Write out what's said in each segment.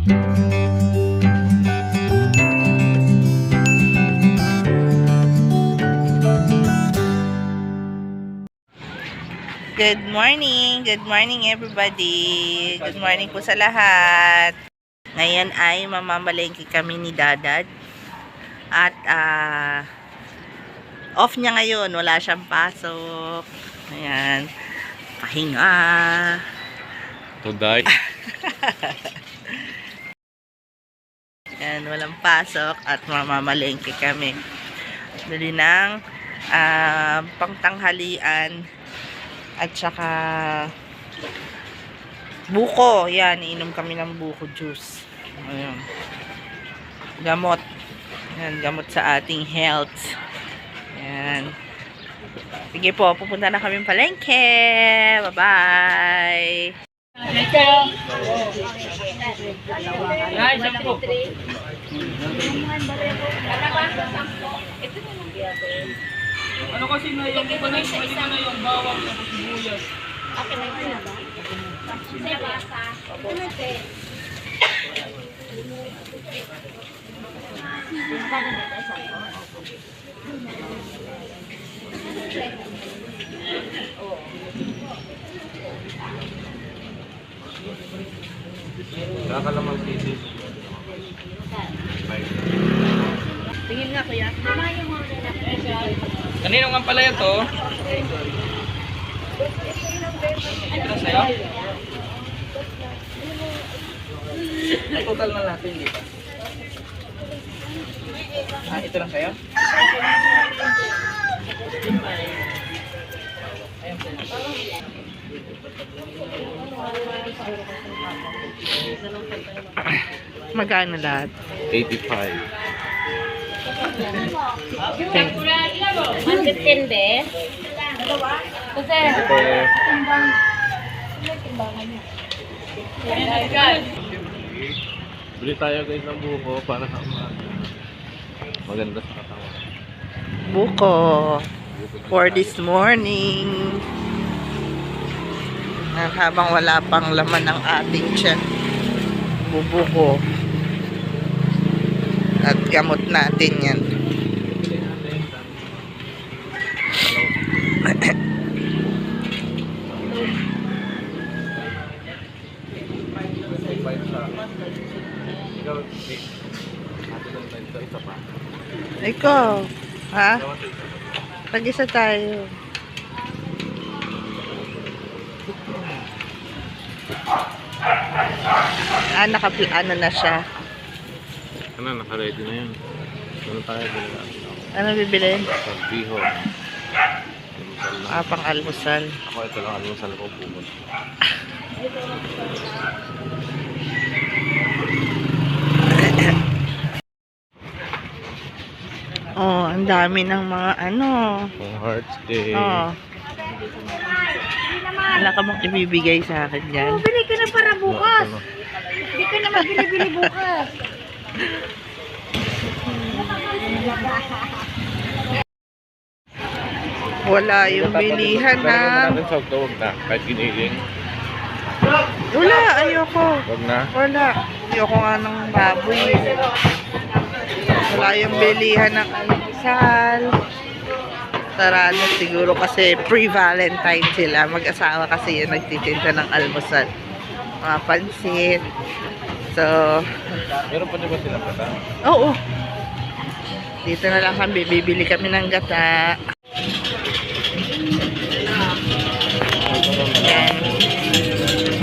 Good morning everybody. Good morning po sa lahat. Ngayon ay mamamalengke kami ni Dadad. At off niya ngayon, wala siyang pasok. Ayan. Pahinga. Today. Ayan, walang pasok at mamamalengke kami. Dali ng pangtanghalian. At saka buko. Yan, iinom kami ng buko juice. Ayan. Gamot. Ayan, gamot sa ating health. Ayan. Sige po, pupunta na kami palengke. Bye-bye. Ano kasi na yung iba na yung bawang at sibuyas. Okay na yun ba? Sa basa. Ito na te. Nakakalamang pieces. Tingin nga kuya. Kanino nga pala ito? Ito na sa'yo? Ay, total na natin, di ba? Ito lang sa'yo? Magkano lahat? 85. 115 be. Kasi Bili tayo guys ng buko para sa maganda sa katawan. Buko. For this morning. Habang wala pang laman ng ating tiyan. Bubuko. At gamot natin yan. Ikaw, ha? Pag-isa tayo. Ano na siya? Ano, naka-ready na yun. Ano tayo bili? Ano bibilin? Sabiho. Pang almusal. Ako ito lang almusal ko buko. Oh, ang dami ng mga ano. Pang Hearts Day. Oh. Wala ka bang ibibigay sa akin dyan? bili ka na para bukas. Hindi ka na mabili-bili bukas. Wala yung bilihan na. Sa huwag na, kahit giniling. Wala, ayoko. Huwag na. Wala. Ayoko nga ng baboy. Wala yung bilihan ng almusal. Sarado siguro kasi pre-Valentine sila. Mag-asawa kasi yung nagtitinda ng almusal. Mga pansit. So, Meron pa ba sila pata? oo. Dito na lang kami. Bibili kami ng gata. Yan.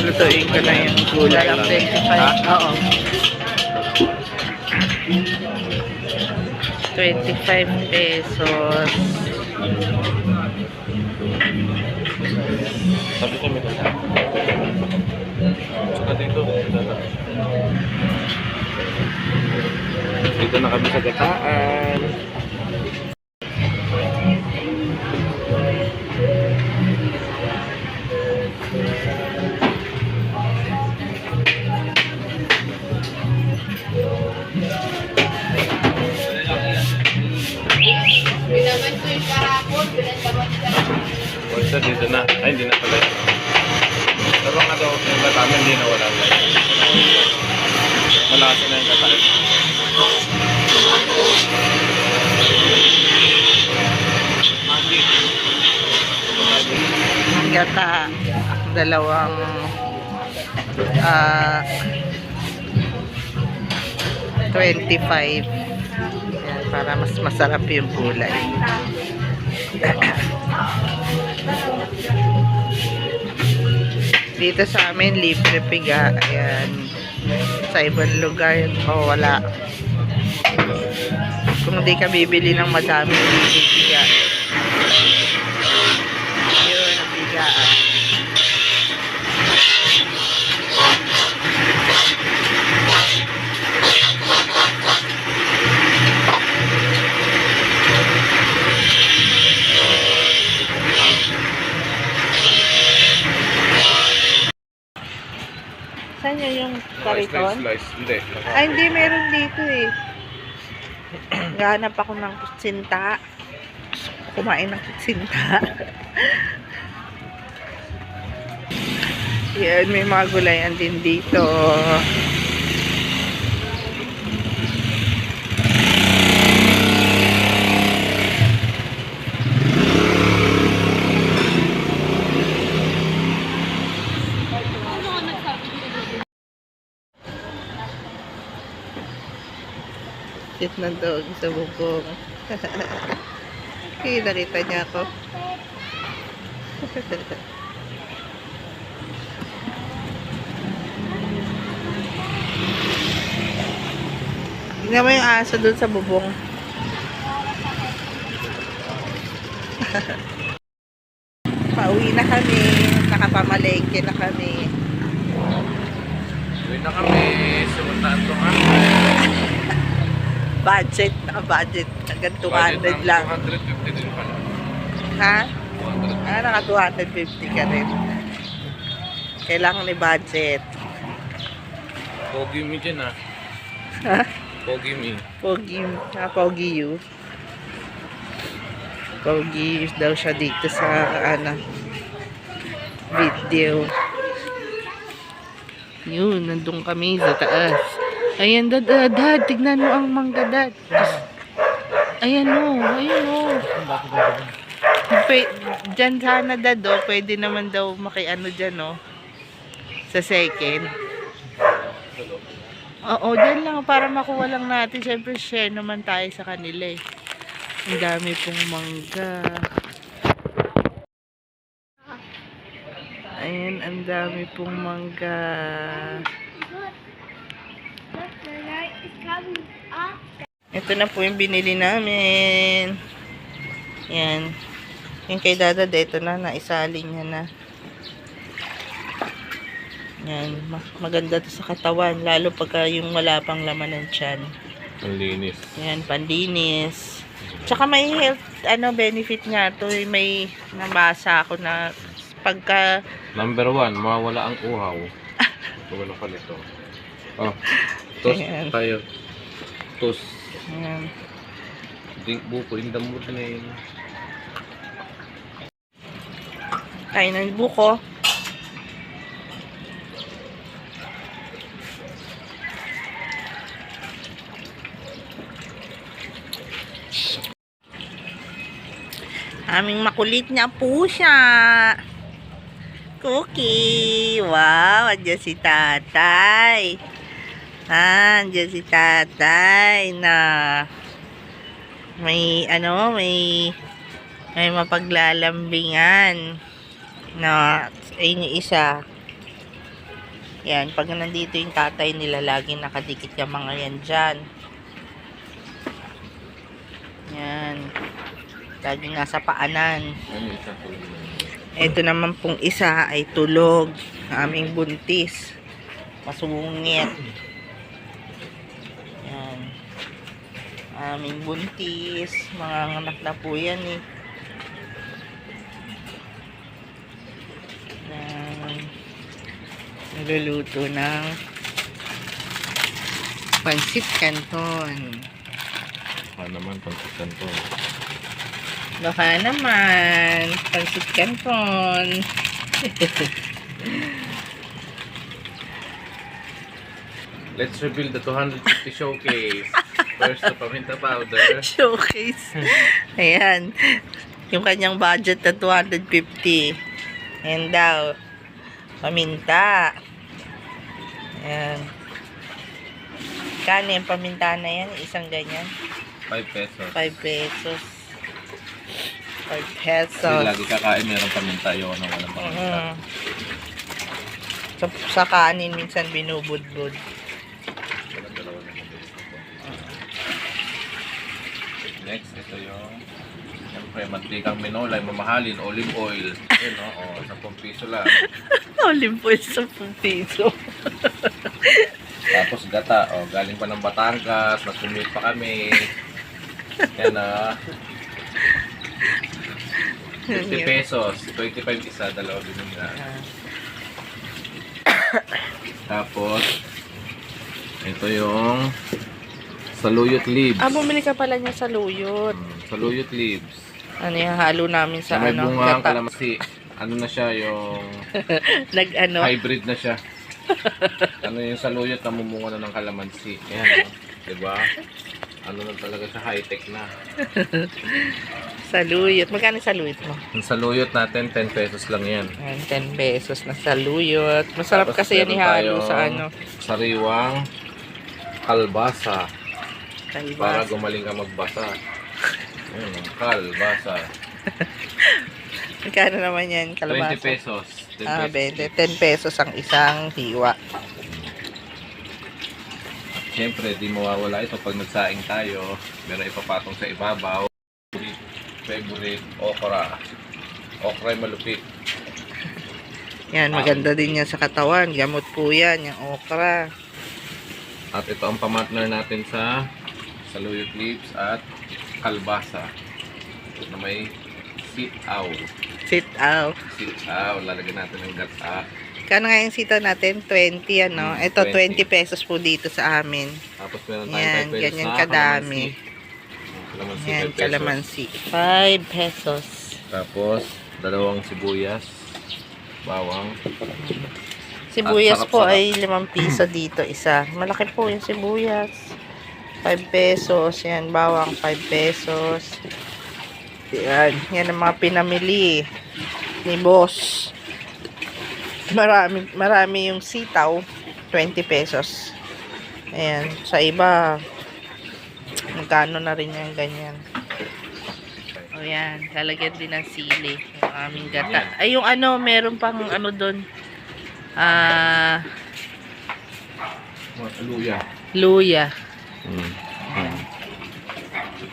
Lutuin ko na yung gulay. 25. Oo. 25 pesos. Sabi kami ito. Saka dito. Dito na kami sa gataan. Basta dito na. Ay, hindi na pala yun. Pero nga daw, yung gatamin, hindi na wala. klase ng gata. Magic. Ang gata, dalawang ah 25. Yan, para mas masarap yung gulay. Dito sa amin, libre piga. Ayan. Sa ibang lugar, wala. Kung hindi ka bibili ng madami, libre piga. Yun, ang pigaan. Saan yun yung kariton? Slice. Hindi. Ay, hindi. Meron dito eh. Gahanap ako ng kutsinta. Kumain ng kutsinta. Yan, may mga gulayan din dito. Sit ng dog sa bubong. Okay, nakita niya ako. Tingnan mo yung aso dun sa bubong. Pauwi na kami. Nakapamalengke na kami. Uwi na kami. Sumuntaan to nga. Budget. Naka-budget. Hanggang 200 lang. 250 din pala. Ha? 200. Naka 250 ka rin. Kailangan ni budget. Pogi mi dyan ah. Ha? Pogi mi. Pogi. Pogi you. Pogi daw siya dito sa video. Yun, nandun kami sa taas. Ayan, dad, tignan mo ang mangga, dad. Ayan o, Diyan sana, dad, pwede naman daw makiano dyan, sa second. Oo, dyan lang, para makuha lang natin. Siyempre, share naman tayo sa kanila eh. Ang dami pong mangga. Ayan, ang dami pong mangga. Ito na po yung binili namin. Yan. Yung kay Dada, ito na, naisalin niya na. Yan. Maganda to sa katawan. Lalo pagka yung wala pang laman ng tiyan. Panlinis. Yan, panlinis. Tsaka may health, benefit nga to. May nabasa ako na pagka... Number 1, mawala ang uhaw. Wala pa nito. Oh, toast Ayan. tayo. Toast. Yan. Buko, indamot na yun. Kain ng buko. Aming makulit na pusa. Cookie. Wow, andyan si tatay. Andyan si tatay na may may mapaglalambingan na ayun yung isa. Yan, pag nandito yung tatay nila, laging nakadikit yung mga yan dyan. Yan. Laging nasa paanan. Ano isa po? Ito naman pong isa ay tulog. Aming buntis. Masungit. Yan. Aming buntis. Mga anak na po yan eh. Yan. Niluluto ng pansit canton. Naman, pansitan to. Baka naman, pansit canton. Let's reveal the 250 showcase. First, the paminta powder. Showcase. Ayan. Yung kanyang budget na 250. Ayan daw. Paminta. Ayan. Kano yung paminta na yan? Isang ganyan? 5 pesos. 5 pesos. 5 Kasi pesos. lagi kakain, meron paminta. Ayaw na walang paminta. Sa kanin, minsan binubudbud. Dalawa na lang. Next, ito yung siyempre, mantikang minolay, mamahalin, olive oil. Yun, no? O, 10 piso lang. Olympus sa piso. Tapos gata, o, galing pa ng Batangas, nag-commute pa kami. Yan na. 50 pesos, 25 isa, dalawa din na. Tapos, ito yung saluyot leaves. Bumili ka pala niya sa luyot. Saluyot leaves. Ano yung halo namin sa May ano? bunga ang gata. kalamansi. Ano na siya, yung Nag-ano? hybrid na siya. Ano yung saluyot na mumunga na ng kalamansi. Yan, diba? Ano na talaga siya, high-tech na. Saluyot. Magkano saluyot mo? Yung saluyot natin, 10 pesos lang yan. Ayan, 10 pesos na saluyot. Masarap Tapos kasi yan meron ihalo tayong sa ano. sariwang kalbasa. Para Kalbasa. gumaling ka magbasa. Ayun, kalbasa. Magkano naman yan? 20 Kalabasa. pesos. 10 20. 10 pesos ang isang hiwa. Siyempre, di mawawala ito pag nagsaing tayo. Meron ipapatong sa ibabaw. Favorite, okra. Okra ay malupit. Yan, maganda din yan sa katawan. Gamot po yan, yung okra. At ito ang pamatner natin sa saluyot leaves at kalbasa. Na may sitaw. Sitaw. Sitaw, lalagyan natin ng gata. Kano nga yung sitaw natin? 20, ano? Ito, 20 pesos po dito sa amin. Tapos meron tayong Yan, 5 pesos ganyan na kadami. Kalamansi, Yan, 5 pesos. kalamansi. 5 pesos. Tapos, dalawang sibuyas. Bawang. Sibuyas At po sarap-sarap. ay 5 piso dito isa. Malaki po yung sibuyas. 5 pesos. Yan, bawang 5 pesos. Yan, yan ang mga pinamili ni boss. Marami yung sitaw. 20 pesos. Ayan, sa iba, magkano na rin yung ganyan. O yan, lalagyan din ng sili. Yung aming gata. Ay, yung ano, meron pang ano doon. Luya. Luya.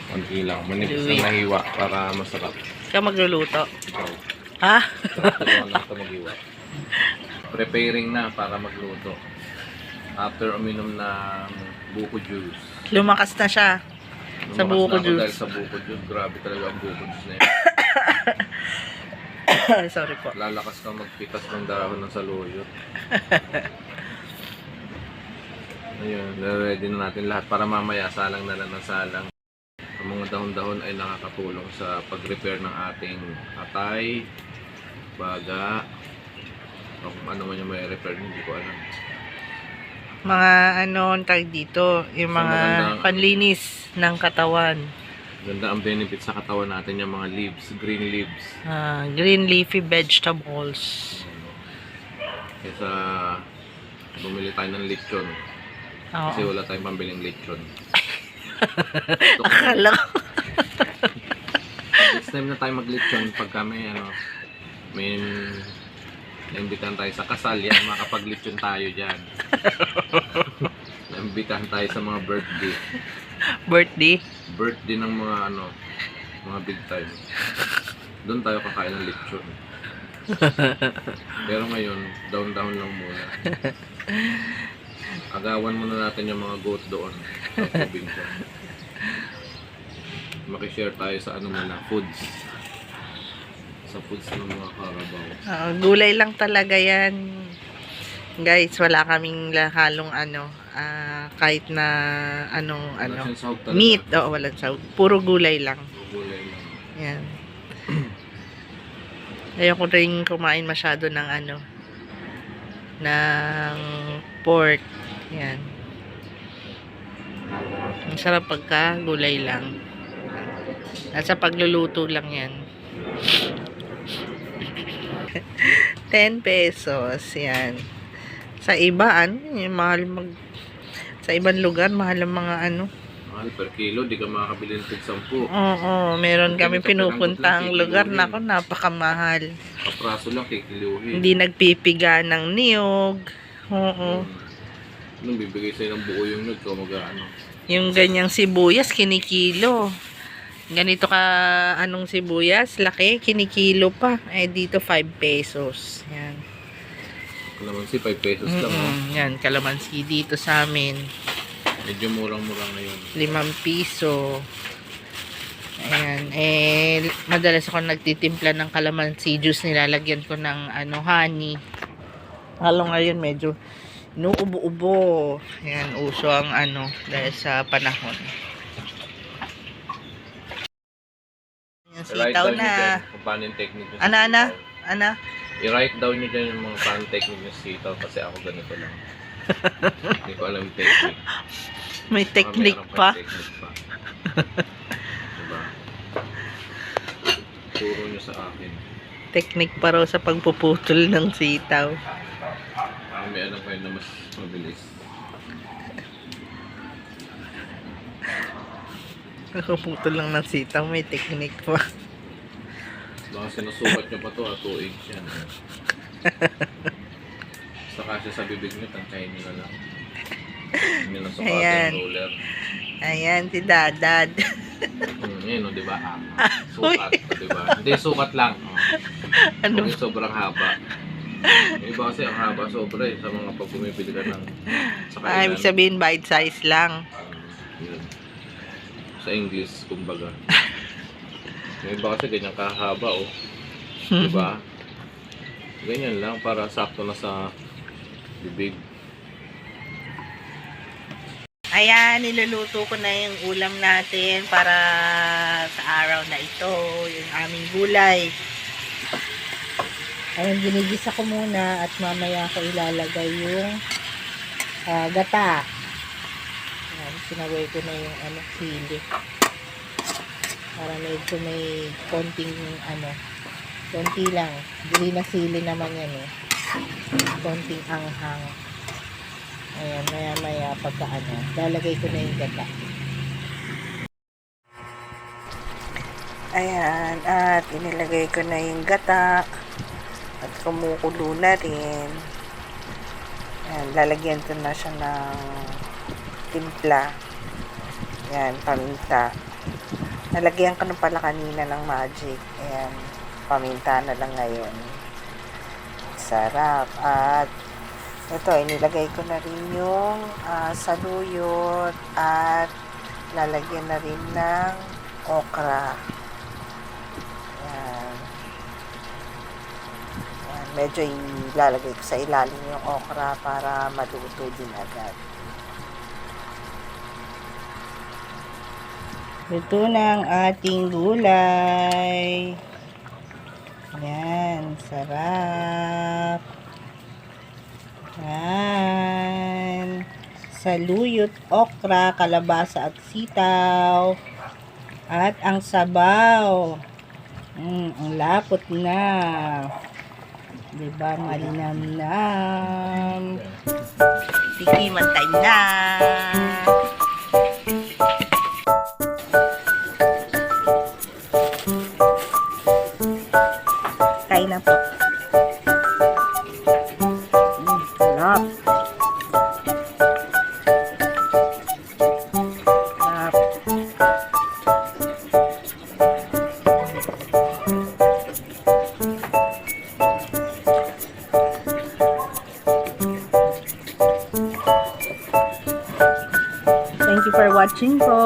Konti lang. Manipis Luya. na nahiwa para masarap. Ikaw magluluto. Ikaw. Ha? Tulungan lang ito maghiwa. Preparing na para magluto. After uminom ng buko juice. Lumakas na siya. Sa Lumakas buko na ako juice. Dahil sa buko juice. Grabe talaga ang buko juice na yun. Sorry po. Lalakas kang magpitas ng dahon ng saluyot. Ayun, ready na natin lahat para mamaya salang na lang ng salang. Ang mga dahon-dahon ay nakakatulong sa pag-repair ng ating atay, baga, o kung ano man yung may repair, hindi ko alam. Mga ano, ang tawag dito, yung So, mga magandang- panlinis ng katawan. Ganda ang benefit sa katawan natin yung mga leaves, green leaves. Green leafy vegetables. Kesa bumili tayo ng lechon. Kasi Oo. wala tayong pambiling lechon. Akala ko. Next time na tayo mag-lechon pag kami may naimbitahan tayo sa kasal yan, makapag-lechon tayo dyan. Naimbitahan tayo sa mga birthday. Birthday. Birthday ng mga mga big time. Doon tayo kakain ng lechon. Pero ngayon, down lang muna. Agawan muna natin yung mga goat doon sa probinsya. Makishare tayo sa muna, foods. Sa foods ng mga Carabao. Gulay lang talaga yan. Guys, wala kaming halong kahit na Wala siyang sahog talaga. meat. Oo, walang sahog. Puro gulay lang. Gulay lang. Yan. Ayoko rin kumain masyado ng ng pork. Yan. Masarap pagka gulay lang. At sa pagluluto lang yan. 10 pesos. Yan. Sa iba, mahal sa ibang lugar, mahal ang mga Mahal per kilo, di ka makakabili ng tig 10. Oo, meron kami pinupuntang lugar na napakamahal. Kapraso lang, kikiluhin. Hindi nagpipiga ng niyog. Oo. Nung bibigay sa'yo ng buo yung niyog, mag-ano. Yung ganyang sibuyas, kinikilo. Ganito ka, sibuyas, laki, kinikilo pa. Dito 5 pesos. Yan. Kalamansi, 5 pesos lang. Yan, kalamansi dito sa amin. Medyo murang-murang na yun. 5 piso. Ayan. Madalas ako nagtitimpla ng kalamansi juice. Nilalagyan ko ng honey. Lalo ngayon medyo inuubo-ubo. Ayan, uso ang dahil sa panahon. Ayan, sitaw na. Kung paano yung technique nyo. Ana? I-write down nyo dyan yung mga paano technique nyo sa sitaw kasi ako ganito lang. Hindi ko alam yung technique. May technique pa. Diba? Turo nyo sa akin. Technique pa raw sa pagpuputol ng sitaw. May alam kayo na mas mabilis. Pagpuputol lang ng sitaw, may technique pa. Baka sinusukat nyo pa to, 2 inch yan. Basta kasi sa bibig nyo, tangkayin nyo na lang. Hindi na sukatan Ayan. ng roller. Ayan, si Dadad. Yun, di ba? Sukat, di ba? Hindi, sukat lang. Ano? Huwag yung sobrang haba. Yung iba kasi ang haba sobra sa mga pag bumibili ka ng sa kainan. Ibig sabihin, bite size lang. Yun. Sa English, kumbaga. Yung iba kasi ganyan kahaba, oh. Di ba? Ganyan lang para sakto na sa bibig. Ayan, niluluto ko na yung ulam natin para sa araw na ito. Yung aming gulay. Ayan, ginigisa ko muna at mamaya ko ilalagay yung gata. Ayan, sinaway ko na yung sili. Para medyo may konting konti lang. Dili na sili naman yan konting anghang. Ayan, maya pagka lalagay ko na yung gata. Ayan, at inilagay ko na yung gata. At kumukulo na rin. Ayan, lalagyan ko na siya ng timpla. Ayan, paminta. Nalagyan ko na pala kanina ng magic. Ayan, paminta na lang ngayon. Sarap. At ito, inilagay ko na rin yung saluyot at lalagyan na rin ng okra. Ayan. Ayan. Medyo ilalagay ko sa ilalim yung okra para maluto din agad. Luto na ang ating gulay. Ayan, sarap. Ayan. Saluyot, okra, kalabasa at sitaw. At ang sabaw. Ang lapot na. Diba, malinamnam. Tikiman tayo na. Tayo na po. Sarap. Sarap. Thank you for watching po.